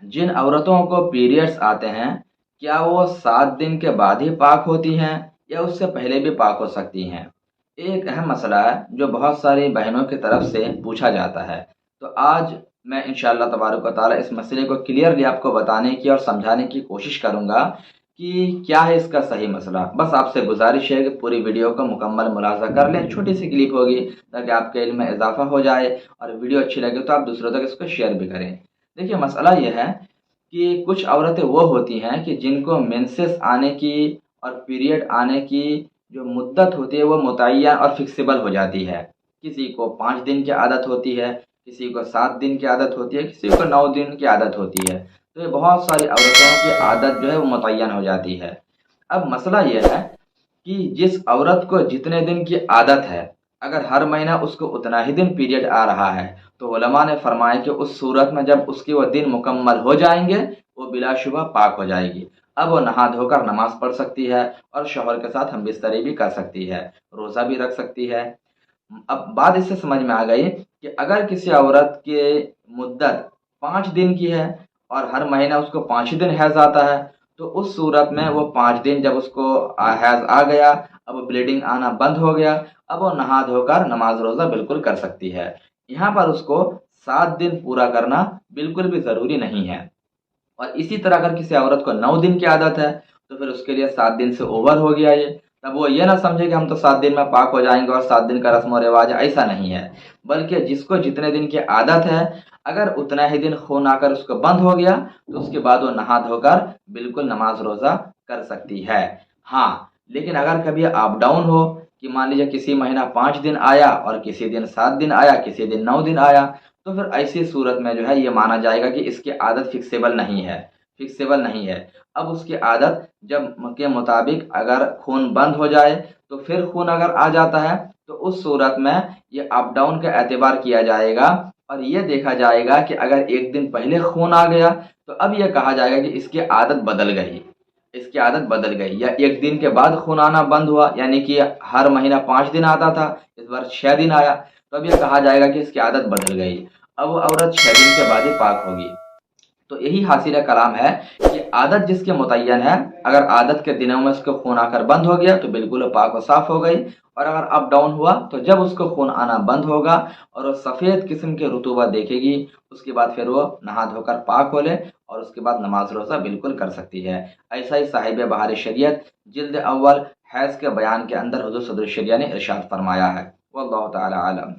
जिन औरतों को पीरियड्स आते हैं, क्या वो 7 दिन के बाद ही पाक होती हैं या उससे पहले भी पाक हो सकती हैं? एक अहम मसला है जो बहुत सारी बहनों की तरफ से पूछा जाता है। तो आज मैं इंशाअल्लाह तबारक व तआला इस मसले को क्लियरली आपको बताने की और समझाने की कोशिश करूँगा कि क्या है इसका सही मसला। बस आपसे गुज़ारिश है कि पूरी वीडियो को मुकम्मल मुलाज़ा कर लें, छोटी-सी क्लिप होगी ताकि आपके इल्म में इज़ाफ़ा हो जाए और वीडियो अच्छी लगे तो आप दूसरों तक इसको शेयर भी करें। देखिए मसला ये है कि कुछ औरतें वो होती हैं कि जिनको मेंसेस आने की और पीरियड आने की जो मुद्दत होती है वो मुतय्यन और फिक्सेबल हो जाती है। किसी को 5 दिन की आदत होती है, किसी को 7 दिन की आदत होती है, किसी को 9 दिन की आदत होती है। तो ये बहुत सारी औरतों की आदत जो है वो मुतय्यन हो जाती है। अब मसला ये है कि जिस औरत को जितने दिन की आदत है, अगर हर महीना उसको उतना ही दिन पीरियड आ रहा है, तो उलमा ने फरमाया कि उस सूरत में जब उसके वो दिन मुकम्मल हो जाएँगे, वो बिलाशुबा पाक हो जाएगी। अब वो नहा धोकर नमाज़ पढ़ सकती है और शौहर के साथ हमबिस्तरी भी कर सकती है, रोज़ा भी रख सकती है। अब बात इससे समझ में आ गई कि अगर किसी औरत की मुद्दत 5 दिन की है और हर महीना उसको 5 ही दिन हैज़ आता है, तो उस सूरत में वो 5 दिन जब उसको हैज़ आ गया, अब ब्लीडिंग आना बंद हो गया, अब वो नहा धोकर नमाज रोज़ा बिल्कुल कर सकती है। यहाँ पर उसको 7 दिन पूरा करना बिल्कुल भी ज़रूरी नहीं है। और इसी तरह अगर किसी औरत को 9 दिन की आदत है, तो फिर उसके लिए 7 दिन से ओवर हो गया ये। तब वो ये ना समझे कि हम तो 7 दिन में पाक हो जाएँगे और 7 दिन का रस्म और रिवाज है, ऐसा नहीं है। बल्कि जिसको जितने दिन की आदत है, अगर उतना ही दिन खून आकर उसको बंद हो गया, तो उसके बाद वो नहा धोकर बिल्कुल नमाज रोज़ा कर सकती है। हाँ, लेकिन अगर कभी अप डाउन हो कि मान लीजिए किसी महीना 5 दिन आया और किसी दिन 7 दिन आया, किसी दिन 9 दिन आया, तो फिर ऐसी सूरत में जो है ये माना जाएगा कि इसकी आदत फिक्सेबल नहीं है। अब उसकी आदत जब के मुताबिक अगर खून बंद हो जाए, तो फिर खून अगर आ जाता है, तो उस सूरत में ये अप डाउन का एतबार किया जाएगा और ये देखा जाएगा कि अगर 1 दिन पहले खून आ गया, तो अब ये कहा जाएगा कि इसकी आदत बदल गई या 1 दिन के बाद खून आना बंद हुआ, यानी कि हर महीना 5 दिन आता था, इस बार 6 दिन आया, तो अब ये कहा जाएगा कि इसकी आदत बदल गई। अब वो औरत 6 दिन के बाद ही पाक होगी। तो यही हासिल कलाम है कि आदत जिसके मुतय्यन है, अगर आदत के दिनों में उसको खून आकर बंद हो गया तो बिल्कुल वो पाक व साफ़ हो गई, और अगर अप डाउन हुआ तो जब उसको खून आना बंद होगा और वो सफ़ेद किस्म की रुतूबत देखेगी, उसके बाद फिर वो नहा धोकर पाक हो ले और उसके बाद नमाज रोज़ा बिल्कुल कर सकती है। ऐसा ही साहिब बहार शरीयत जिल्द अव्वल हैज़ के बयान के अंदर हुज़ूर सदरुल शरिया ने इरशाद फरमाया है। वल्लाहु तआला आलम।